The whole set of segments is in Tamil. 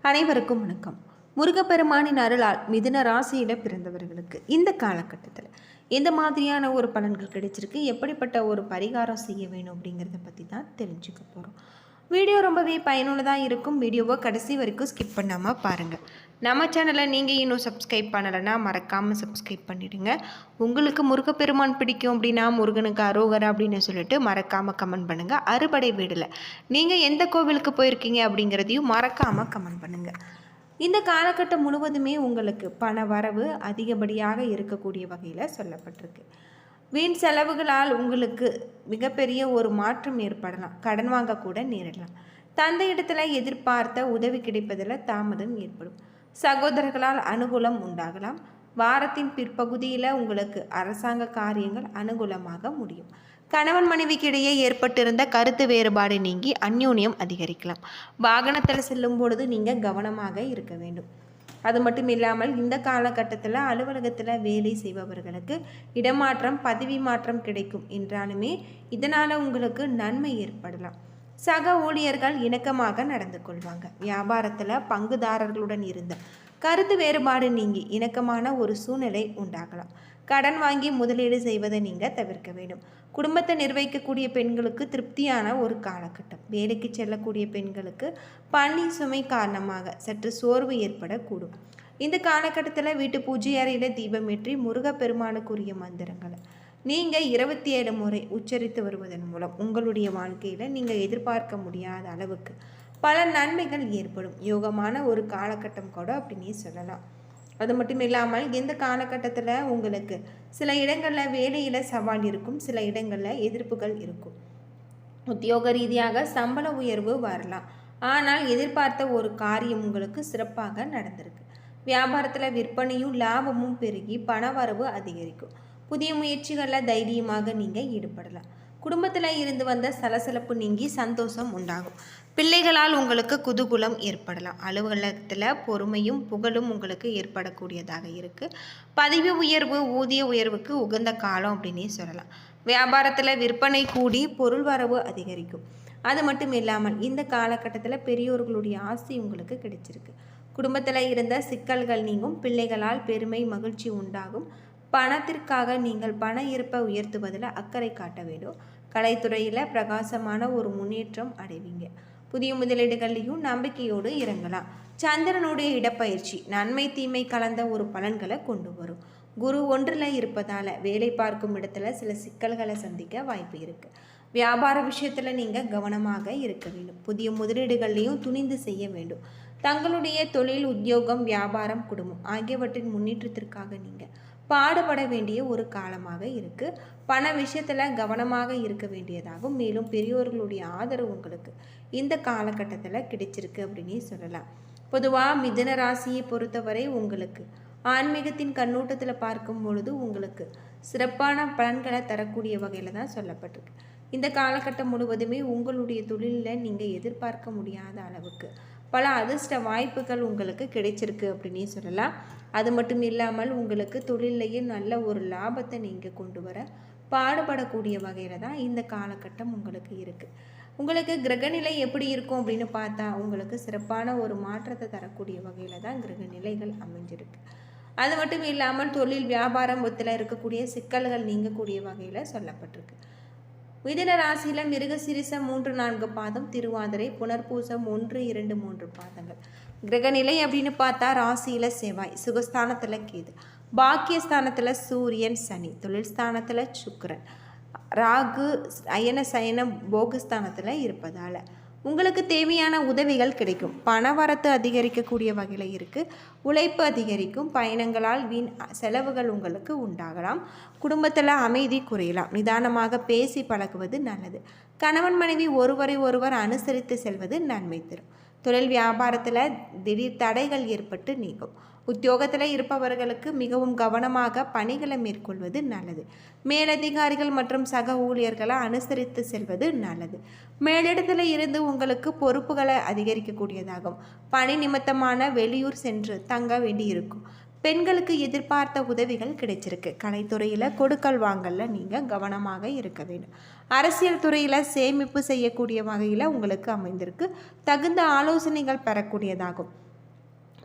அனைவருக்கும் வணக்கம். முருகப்பெருமானின் அருளால் மிதுன ராசியில் பிறந்தவர்களுக்கு இந்த காலகட்டத்தில் எந்த மாதிரியான ஒரு பலன்கள் கிடைச்சிருக்கு, எப்படிப்பட்ட ஒரு பரிகாரம் செய்ய வேணும் அப்படிங்கிறத பற்றி தான் தெரிஞ்சுக்க போகிறோம். வீடியோ ரொம்பவே பயனுள்ளதாக இருக்கும். வீடியோவை கடைசி வரைக்கும் ஸ்கிப் பண்ணாமல் பாருங்கள். நம்ம சேனலை நீங்கள் இன்னும் சப்ஸ்கிரைப் பண்ணலைன்னா மறக்காமல் சப்ஸ்கிரைப் பண்ணிவிடுங்க. உங்களுக்கு முருகப்பெருமான் பிடிக்கும் அப்படின்னா முருகனுக்கு அரோகரா அப்படின்னு சொல்லிட்டு மறக்காமல் கமெண்ட் பண்ணுங்கள். அறுபடை வீடில் நீங்கள் எந்த கோவிலுக்கு போயிருக்கீங்க அப்படிங்கிறதையும் மறக்காமல் கமெண்ட் பண்ணுங்கள். இந்த காலகட்டம் முழுவதுமே உங்களுக்கு பண வரவு அதிகப்படியாக இருக்கக்கூடிய வகையில் சொல்லப்பட்டிருக்கு. வீண் செலவுகளால் உங்களுக்கு மிகப்பெரிய ஒரு மாற்றம் ஏற்படலாம். கடன் வாங்கக்கூட நேரிடலாம். தந்தையிடத்தில் எதிர்பார்த்த உதவி கிடைப்பதில் தாமதம் ஏற்படும். சகோதரர்களால் அனுகூலம் உண்டாகலாம். வாரத்தின் பிற்பகுதியில் உங்களுக்கு அரசாங்க காரியங்கள் அனுகூலமாக முடியும். கணவன் மனைவிக்கிடையே ஏற்பட்டிருந்த கருத்து வேறுபாடு நீங்கி அந்யோன்யம் அதிகரிக்கலாம். வாகனத்தில் செல்லும் பொழுது நீங்கள் கவனமாக இருக்க வேண்டும். அது மட்டும் இல்லாமல் இந்த காலகட்டத்தில் அலுவலகத்தில் வேலை செய்பவர்களுக்கு இடமாற்றம் பதவி மாற்றம் கிடைக்கும் என்றாலுமே இதனால் உங்களுக்கு நன்மை ஏற்படலாம். சக ஊழியர்கள் இணக்கமாக நடந்து கொள்வாங்க. வியாபாரத்தில் பங்குதாரர்களுடன் இருந்த கருத்து வேறுபாடு நீங்கி இணக்கமான ஒரு சூழ்நிலை உண்டாகலாம். கடன் வாங்கி முதலீடு செய்வதை நீங்கள் தவிர்க்க வேண்டும். குடும்பத்தை நிர்வகிக்கக்கூடிய பெண்களுக்கு திருப்தியான ஒரு காலகட்டம். வேலைக்கு செல்லக்கூடிய பெண்களுக்கு பணி சுமை காரணமாக சற்று சோர்வு ஏற்படக்கூடும். இந்த காலகட்டத்தில் வீட்டு பூஜை அறையில் தீபமேற்றி முருகப்பெருமானுக்குரிய மந்திரங்களை நீங்கள் 27 முறை உச்சரித்து வருவதன் மூலம் உங்களுடைய வாழ்க்கையில் நீங்கள் எதிர்பார்க்க முடியாத அளவுக்கு பல நன்மைகள் ஏற்படும். யோகமான ஒரு காலகட்டம் கூட அப்படின்னே சொல்லலாம். அது மட்டும் இல்லாமல் இந்த காலகட்டத்தில் உங்களுக்கு சில இடங்களில் வேலையில் சவால் இருக்கும், சில இடங்களில் எதிர்ப்புகள் இருக்கும். உத்தியோக ரீதியாக சம்பள உயர்வு வரலாம். ஆனால் எதிர்பார்த்த ஒரு காரியம் உங்களுக்கு சிறப்பாக நடந்திருக்கு. வியாபாரத்தில் விற்பனையும் லாபமும் பெருகி பண வரவு அதிகரிக்கும். புதிய முயற்சிகளில் தைரியமாக நீங்கள் ஈடுபடலாம். குடும்பத்தில் இருந்து வந்த சலசலப்பு நீங்கி சந்தோஷம் உண்டாகும். பிள்ளைகளால் உங்களுக்கு குதூகலம் ஏற்படலாம். அலுவலகத்தில் பொறுமையும் புகழும் உங்களுக்கு ஏற்படக்கூடியதாக இருக்குது. பதவி உயர்வு ஊதிய உயர்வுக்கு உகந்த காலம் அப்படின்னே சொல்லலாம். வியாபாரத்தில் விற்பனை கூடி பொருள் வரவு அதிகரிக்கும். அது மட்டும் இல்லாமல் இந்த காலகட்டத்தில் பெரியோர்களுடைய ஆசை உங்களுக்கு கிடைச்சிருக்கு. குடும்பத்தில் இருந்த சிக்கல்கள் நீங்கும். பிள்ளைகளால் பெருமை மகிழ்ச்சி உண்டாகும். பணத்திற்காக நீங்கள் பண இருப்பை உயர்த்துவதில் அக்கறை காட்ட வேண்டும். கலைத்துறையில் பிரகாசமான ஒரு முன்னேற்றம் அடைவீங்க. புதிய முதலீடுகளையும் நம்பிக்கையோடு இறங்கலாம். சந்திரனுடைய இடப்பயிற்சி நன்மை தீமை கலந்த ஒரு பலன்களை கொண்டு வரும். குரு 1ல் இருப்பதால் வேலை பார்க்கும் இடத்துல சில சிக்கல்களை சந்திக்க வாய்ப்பு இருக்குது. வியாபார விஷயத்தில் நீங்கள் கவனமாக இருக்க வேண்டும். புதிய முதலீடுகளையும் துணிந்து செய்ய வேண்டும். தங்களுடைய தொழில் உத்தியோகம் வியாபாரம் குடும்பம் ஆகியவற்றின் முன்னேற்றத்திற்காக நீங்கள் பாடுபட வேண்டிய ஒரு காலமாக இருக்குது. பண விஷயத்தில் கவனமாக இருக்க வேண்டியதாகும். மேலும் பெரியோர்களுடைய ஆதரவு உங்களுக்கு இந்த காலகட்டத்தில் கிடைச்சிருக்கு அப்படின்னே சொல்லலாம். பொதுவாக மிதுன ராசியை பொறுத்தவரை உங்களுக்கு ஆன்மீகத்தின் கண்ணோட்டத்தில் பார்க்கும் பொழுது உங்களுக்கு சிறப்பான பலன்களை தரக்கூடிய வகையில் தான் சொல்லப்பட்டிருக்கு. இந்த காலகட்டம் முழுவதுமே உங்களுடைய தொழிலில் நீங்கள் எதிர்பார்க்க முடியாத அளவுக்கு பல அதிர்ஷ்ட வாய்ப்புகள் உங்களுக்கு கிடைச்சிருக்கு அப்படின்னே சொல்லலாம். அது மட்டும் இல்லாமல் உங்களுக்கு தொழிலையே நல்ல ஒரு லாபத்தை நீங்கள் கொண்டு வர பாடுபடக்கூடிய வகையில் தான் இந்த காலகட்டம் உங்களுக்கு இருக்குது. உங்களுக்கு கிரகநிலை எப்படி இருக்கும் அப்படின்னு பார்த்தா உங்களுக்கு சிறப்பான ஒரு மாற்றத்தை தரக்கூடிய வகையில் தான் கிரகநிலைகள் அமைஞ்சிருக்கு. அது மட்டும் இல்லாமல் தொழில் வியாபாரம் ஒத்தில் இருக்கக்கூடிய சிக்கல்கள் நீங்கக்கூடிய வகையில் சொல்லப்பட்டிருக்கு. மிதுன ராசியில் மிருகசிரிசம் 3-4 பாதம், திருவாதிரை புனர்பூசம் 1-2-3 பாதங்கள். கிரகநிலை அப்படின்னு பார்த்தா ராசியில் செவ்வாய், சுகஸ்தானத்தில் கேது, பாக்கியஸ்தானத்தில் சூரியன் சனி, தொழில் ஸ்தானத்தில் சுக்கிரன், ராகு அயன சயன போகஸ்தானத்தில் இருப்பதால் உங்களுக்கு தேவையான உதவிகள் கிடைக்கும். பணவரத்து அதிகரிக்கக்கூடிய வகையில் இருக்குது. உழைப்பு அதிகரிக்கும். பயணங்களால் வீண் செலவுகள் உங்களுக்கு உண்டாகலாம். குடும்பத்தில் அமைதி குறையலாம். நிதானமாக பேசி பழகுவது நல்லது. கணவன் மனைவி ஒருவரை ஒருவர் அனுசரித்து செல்வது நன்மை தரும். தொழில் வியாபாரத்தில் திடீர் தடைகள் ஏற்பட்டு நீங்கும். உத்தியோகத்தில் இருப்பவர்களுக்கு மிகவும் கவனமாக பணிகளை மேற்கொள்வது நல்லது. மேலதிகாரிகள் மற்றும் சக ஊழியர்களை அனுசரித்து செல்வது நல்லது. மேலிடத்தில் இருந்து உங்களுக்கு பொறுப்புகளை அதிகரிக்கக்கூடியதாகும். பணி நிமித்தமான வெளியூர் சென்று தங்க வேண்டியிருக்கும். பெண்களுக்கு எதிர்பார்த்த உதவிகள் கிடைச்சிருக்கு. கலைத்துறையில் கொடுக்கல் வாங்கல நீங்கள் கவனமாக இருக்க வேண்டும். அரசியல் துறையில் சேமிப்பு செய்யக்கூடிய வகையில் உங்களுக்கு அமைந்திருக்கு. தகுந்த ஆலோசனைகள் பெறக்கூடியதாகும்.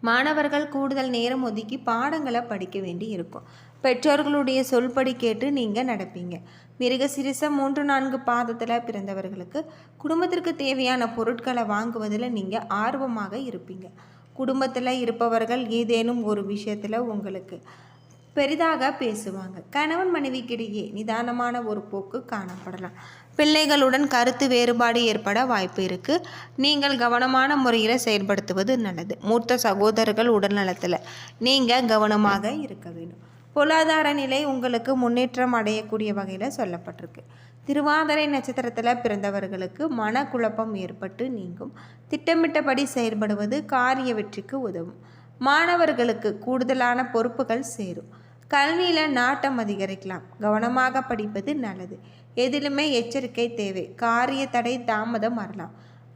மாணவர்கள் கூடுதல் நேரம் ஒதுக்கி பாடங்களை படிக்க வேண்டி இருக்கும். பெற்றோர்களுடைய சொல்படி கேட்டு நீங்கள் நடப்பீங்க. மிருகசிரிசம் 3-4 பாதத்தில் பிறந்தவர்களுக்கு குடும்பத்திற்கு தேவையான பொருட்களை வாங்குவதில் நீங்கள் ஆர்வமாக இருப்பீங்க. குடும்பத்தில் இருப்பவர்கள் ஏதேனும் ஒரு விஷயத்தில் உங்களுக்கு பெரிதாக பேசுவாங்க. கணவன் மனைவிக்கிடையே நிதானமான ஒரு போக்கு காணப்படலாம். பிள்ளைகளுடன் கருத்து வேறுபாடு ஏற்பட வாய்ப்பு இருக்குது. நீங்கள் கவனமான முறையில் செயல்படுத்துவது நல்லது. மூத்த சகோதரர்கள் உடல்நலத்தில் நீங்கள் கவனமாக இருக்க வேண்டும். பொருளாதார நிலை உங்களுக்கு முன்னேற்றம் அடையக்கூடிய வகையில் சொல்லப்பட்டிருக்கு. திருவாதிரை நட்சத்திரத்தில் பிறந்தவர்களுக்கு மனக்குழப்பம் ஏற்பட்டு நீங்கும். திட்டமிட்டபடி செயல்படுவது காரிய வெற்றிக்கு உதவும். மாணவர்களுக்கு கூடுதலான பொறுப்புகள் சேரும். கல்வியில் நாட்டம் அதிகரிக்கலாம். கவனமாக படிப்பது நல்லது. எதிலுமே எச்சரிக்கை தேவை. காரிய தடை தாமதம் வரலாம்.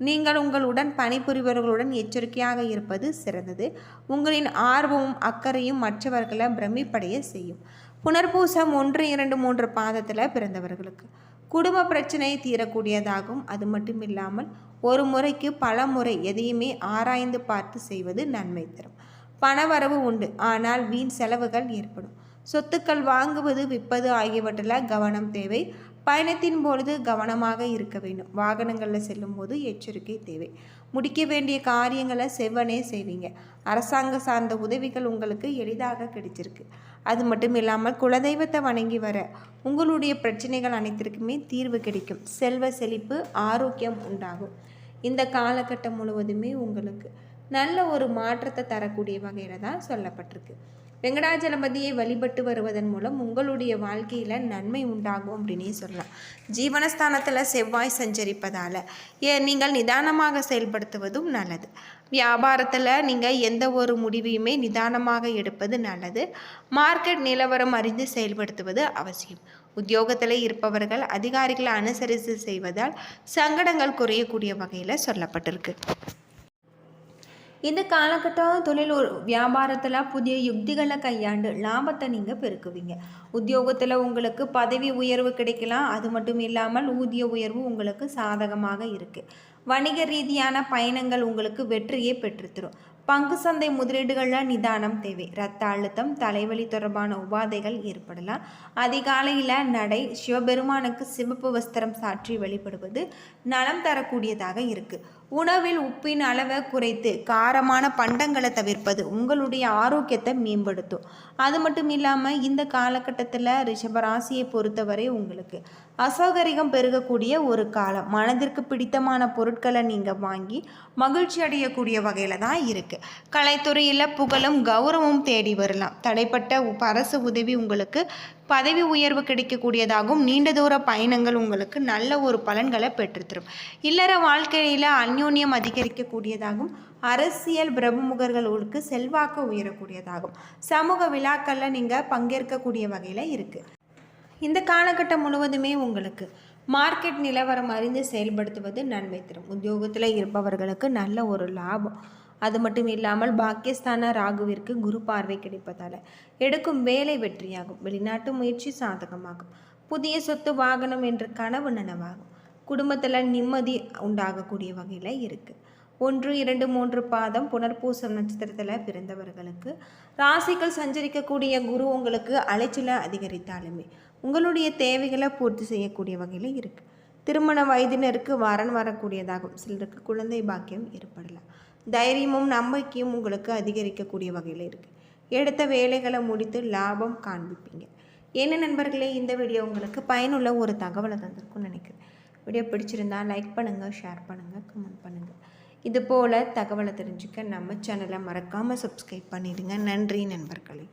நீங்கள் உங்களுடன் பணிபுரிபவர்களுடன் எச்சரிக்கையாக இருப்பது சிறந்தது. உங்களின் ஆர்வமும் அக்கறையும் மற்றவர்களை பிரமிப்படைய செய்யும். புனர்பூசம் 1, 2, 3 பாதத்தில் பிறந்தவர்களுக்கு குடும்ப பிரச்சனை தீரக்கூடியதாகும். அது மட்டும் இல்லாமல் ஒரு முறைக்கு பல முறை எதையுமே ஆராய்ந்து பார்த்து செய்வது நன்மை தரும். பணவரவு உண்டு, ஆனால் வீண் செலவுகள் ஏற்படும். சொத்துக்கள் வாங்குவது விற்பது ஆகியவற்றில் கவனம் தேவை. பயணத்தின் பொழுது கவனமாக இருக்க வேண்டும். வாகனங்களில் செல்லும் போது எச்சரிக்கை தேவை. முடிக்க வேண்டிய காரியங்களை செவ்வனே செய்வீங்க. அரசாங்க சார்ந்த உதவிகள் உங்களுக்கு எளிதாக கிடைச்சிருக்கு. அது மட்டும் இல்லாமல் குலதெய்வத்தை வணங்கி வர உங்களுடைய பிரச்சனைகள் அனைத்திற்குமே தீர்வு கிடைக்கும். செல்வ செழிப்பு, ஆரோக்கியம் உண்டாகும். இந்த காலகட்டம் முழுவதுமே உங்களுக்கு நல்ல ஒரு மாற்றத்தை தரக்கூடிய வகையில் தான் சொல்லப்பட்டிருக்கு. வெங்கடாஜலபதியை வழிபட்டு வருவதன் மூலம் உங்களுடைய வாழ்க்கையில் நன்மை உண்டாகும் அப்படின்னே சொல்லலாம். ஜீவனஸ்தானத்தில் செவ்வாய் சஞ்சரிப்பதால் நீங்கள் நிதானமாக செயல்படுத்துவதும் நல்லது. வியாபாரத்தில் நீங்கள் எந்த ஒரு முடிவையுமே நிதானமாக எடுப்பது நல்லது. மார்க்கெட் நிலவரம் அறிந்து செயல்படுத்துவது அவசியம். உத்தியோகத்தில் இருப்பவர்கள் அதிகாரிகளை அனுசரித்து செய்வதால் சங்கடங்கள் குறையக்கூடிய வகையில் சொல்லப்பட்டிருக்கு. இந்த காலகட்டம் தொழில் வியாபாரத்தில் புதிய யுக்திகளை கையாண்டு லாபத்தை நீங்கள் பெருக்குவீங்க. உத்தியோகத்தில் உங்களுக்கு பதவி உயர்வு கிடைக்கலாம். அது மட்டும் இல்லாமல் ஊதிய உயர்வு உங்களுக்கு சாதகமாக இருக்குது. வணிக ரீதியான பயணங்கள் உங்களுக்கு வெற்றியை பெற்றுத்தரும். பங்கு சந்தை முதலீடுகளில் நிதானம் தேவை. இரத்த அழுத்தம், தலைவலி தொடர்பான உபாதைகள் ஏற்படலாம். அதிகாலையில் நடை, சிவபெருமானுக்கு சிவப்பு வஸ்திரம் சாற்றி வழிபடுவது நலம் தரக்கூடியதாக இருக்குது. உணவில் உப்பின் அளவை குறைத்து காரமான பண்டங்களை தவிர்ப்பது உங்களுடைய ஆரோக்கியத்தை மேம்படுத்தும். அது மட்டும் இல்லாமல் இந்த காலகட்டத்தில் ரிஷபராசியை பொறுத்தவரை உங்களுக்கு அசௌகரியம் பெருகக்கூடிய ஒரு காலம். மனதிற்கு பிடித்தமான பொருட்களை நீங்கள் வாங்கி மகிழ்ச்சி அடையக்கூடிய வகையில் தான் இருக்குது. கலைத்துறையில் புகழும் கௌரவமும் தேடி வரலாம். தடைப்பட்ட அரசு உதவி உங்களுக்கு பதவி உயர்வு கிடைக்கக்கூடியதாகவும் நீண்ட தூர பயணங்கள் உங்களுக்கு நல்ல ஒரு பலன்களை பெற்றுத்தரும். இல்லற வாழ்க்கையில் அந்யோன்யம் அதிகரிக்கக்கூடியதாகவும் அரசியல் பிரமுகர்களுக்கு செல்வாக்கு உயரக்கூடியதாகும். சமூக விழாக்களில் நீங்கள் பங்கேற்கக்கூடிய வகையில் இருக்குது. இந்த காலகட்டம் முழுவதுமே உங்களுக்கு மார்க்கெட் நிலவரம் அறிந்து செயல்படுத்துவது நன்மை தரும். உத்தியோகத்தில் இருப்பவர்களுக்கு நல்ல ஒரு லாபம். அது மட்டும் இல்லாமல் பாக்கியஸ்தான ராகுவிற்கு குரு பார்வை கிடைப்பதால் எடுக்கும் வேலை வெற்றியாகும். வெளிநாட்டு முயற்சி சாதகமாகும். புதிய சொத்து வாகனம் என்ற கனவு நனவாகும். குடும்பத்தில் நிம்மதி உண்டாகக்கூடிய வகையில் இருக்குது. 1, 2, 3 பாதம் புனர்பூசம் நட்சத்திரத்தில் பிறந்தவர்களுக்கு ராசிகள் சஞ்சரிக்கக்கூடிய குரு உங்களுக்கு அலைச்சலை அதிகரித்தாலுமே உங்களுடைய தேவைகளை பூர்த்தி செய்யக்கூடிய வகையில் இருக்குது. திருமண வயதினருக்கு வரன் வரக்கூடியதாகும். சிலருக்கு குழந்தை பாக்கியம் ஏற்படலாம். தைரியமும் நம்பிக்கையும் உங்களுக்கு அதிகரிக்கக்கூடிய வகையில் இருக்குது. எடுத்த வேலைகளை முடித்து லாபம் காண்பிப்பீங்க. என்ன நண்பர்களே, இந்த வீடியோ உங்களுக்கு பயனுள்ள ஒரு தகவலை தந்திருக்கும்னு நினைக்கிறேன். வீடியோ பிடிச்சிருந்தா லைக் பண்ணுங்கள், ஷேர் பண்ணுங்கள், கமெண்ட் பண்ணுங்கள். இது போல் தகவலை தெரிஞ்சுக்க நம்ம சேனலை மறக்காமல் சப்ஸ்கிரைப் பண்ணிடுங்க. நன்றி நண்பர்களே.